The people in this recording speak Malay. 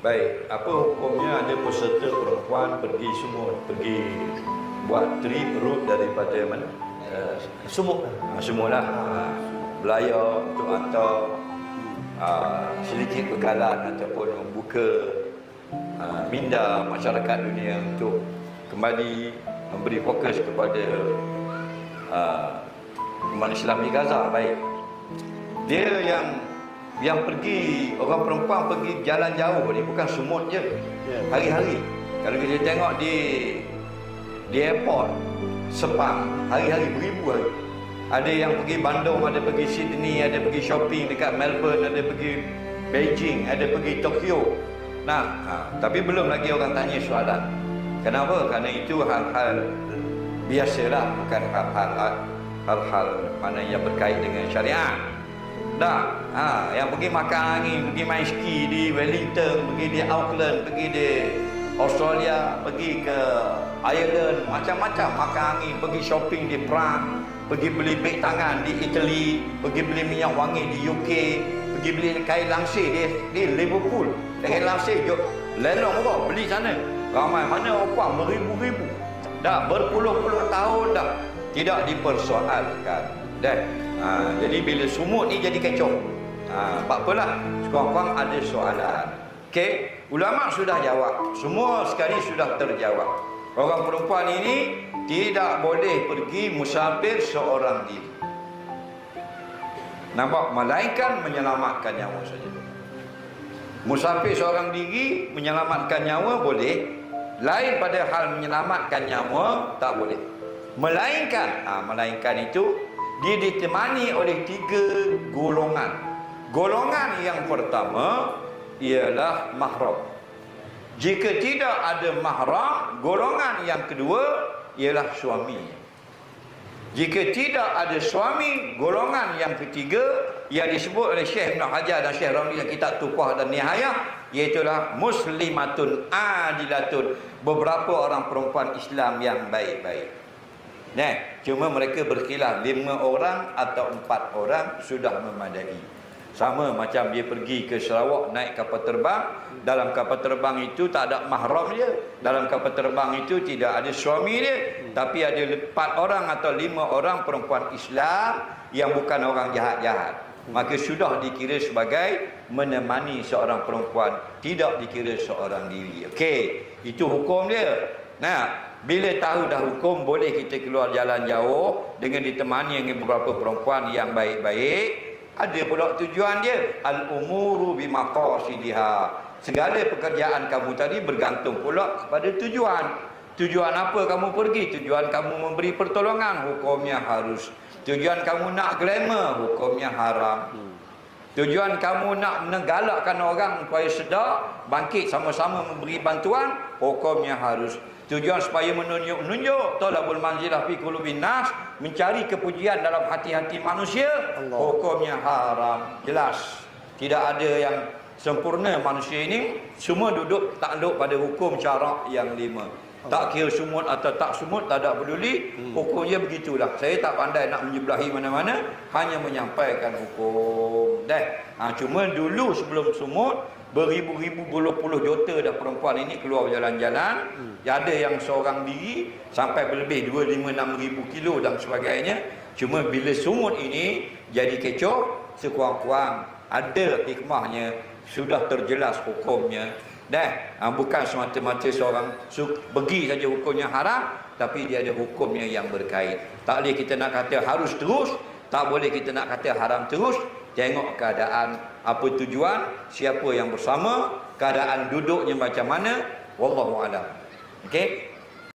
Baik, apa hukumnya ada peserta perempuan pergi semua, pergi buat trip route daripada mana? Sumuk. Semua lah. Belayar untuk hantar sedikit bekalan ataupun membuka minda masyarakat dunia untuk kembali memberi fokus kepada umat Islam di Gaza. Baik, dia yang pergi, orang perempuan pergi jalan jauh ni bukan semut je, hari-hari. Kalau kita tengok di airport Sepang, hari-hari, beribu hari. Ada yang pergi Bandung, ada pergi Sydney, ada pergi shopping dekat Melbourne, ada pergi Beijing, ada pergi Tokyo. Nah, tapi belum lagi orang tanya soalan. Kenapa? Kerana itu hal-hal biasalah, bukan hal-hal mana yang berkait dengan syariat. Dah, yang pergi makan angin, pergi main ski di Wellington, pergi di Auckland, pergi di Australia, pergi ke Ireland, macam-macam makan angin, pergi shopping di Prague, pergi beli beg tangan di Italy, pergi beli minyak wangi di UK, pergi beli kain langsir di Liverpool, kain langsir jom lelong kau beli sana. Ramai mana orang beribu-ribu, dah berpuluh-puluh tahun dah tidak dipersoalkan. Dah. Jadi bila sumut ni jadi kecoh. Tak apalah, sekurang-kurang ada soalan. Okey, ulama sudah jawab. Semua sekali sudah terjawab. Orang perempuan ini tidak boleh pergi musafir seorang diri. Nampak? Melainkan menyelamatkan nyawa saja. Musafir seorang diri menyelamatkan nyawa boleh. Lain pada hal menyelamatkan nyawa tak boleh. Melainkan itu dia ditemani oleh 3 golongan. Golongan yang pertama ialah mahram. Jika tidak ada mahram, golongan yang kedua ialah suami. Jika tidak ada suami, golongan yang ketiga yang disebut oleh Syekh Ibn Hajar dan Syekh Ramli dalam kitab Tufah dan Nihayah, iaitulah muslimatun adilatun, beberapa orang perempuan Islam yang baik-baik. Nah, cuma mereka berkhilaf 5 orang atau 4 orang sudah memadai. Sama macam dia pergi ke Sarawak naik kapal terbang, dalam kapal terbang itu tak ada mahram dia, dalam kapal terbang itu tidak ada suami dia, tapi ada 4 orang atau 5 orang perempuan Islam yang bukan orang jahat-jahat. Maka sudah dikira sebagai menemani seorang perempuan, tidak dikira seorang diri. Okey, itu hukum dia. Nah, bila tahu dah hukum, boleh kita keluar jalan jauh dengan ditemani dengan beberapa perempuan yang baik-baik. Ada pula tujuan dia, al-umuru bimaqasidiha. Segala pekerjaan kamu tadi bergantung pula kepada tujuan. Tujuan apa kamu pergi? Tujuan kamu memberi pertolongan, hukumnya harus. Tujuan kamu nak glamour, hukumnya haram. Tujuan kamu nak menggalakkan orang supaya sedar, bangkit sama-sama memberi bantuan, hukumnya harus. Tujuan supaya menunjuk talabul manzilah fi qulubin nas, mencari kepujian dalam hati-hati manusia, hukumnya haram. Jelas. Tidak ada yang sempurna manusia ini, semua duduk takluk pada hukum syarak yang 5. Tak kira sumut atau tak sumut, tak ada peduli, hukumnya begitulah. Saya tak pandai nak menyebelahi mana-mana, hanya menyampaikan hukum. Cuma dulu sebelum sumut, beribu-ribu, puluh-puluh juta dah perempuan ini keluar jalan-jalan. Ada yang seorang diri sampai berlebih 2, 5, 6 ribu kilo dan sebagainya. Cuma bila sumut ini jadi kecoh, sekurang-kurang ada hikmahnya, sudah terjelas hukumnya. Bukan semata-mata seorang pergi saja hukumnya haram, tapi dia ada hukumnya yang berkait. Tak boleh kita nak kata harus terus, tak boleh kita nak kata haram terus. Tengok keadaan, apa tujuan, siapa yang bersama, keadaan duduknya macam mana, wallahu a'lam. Okey.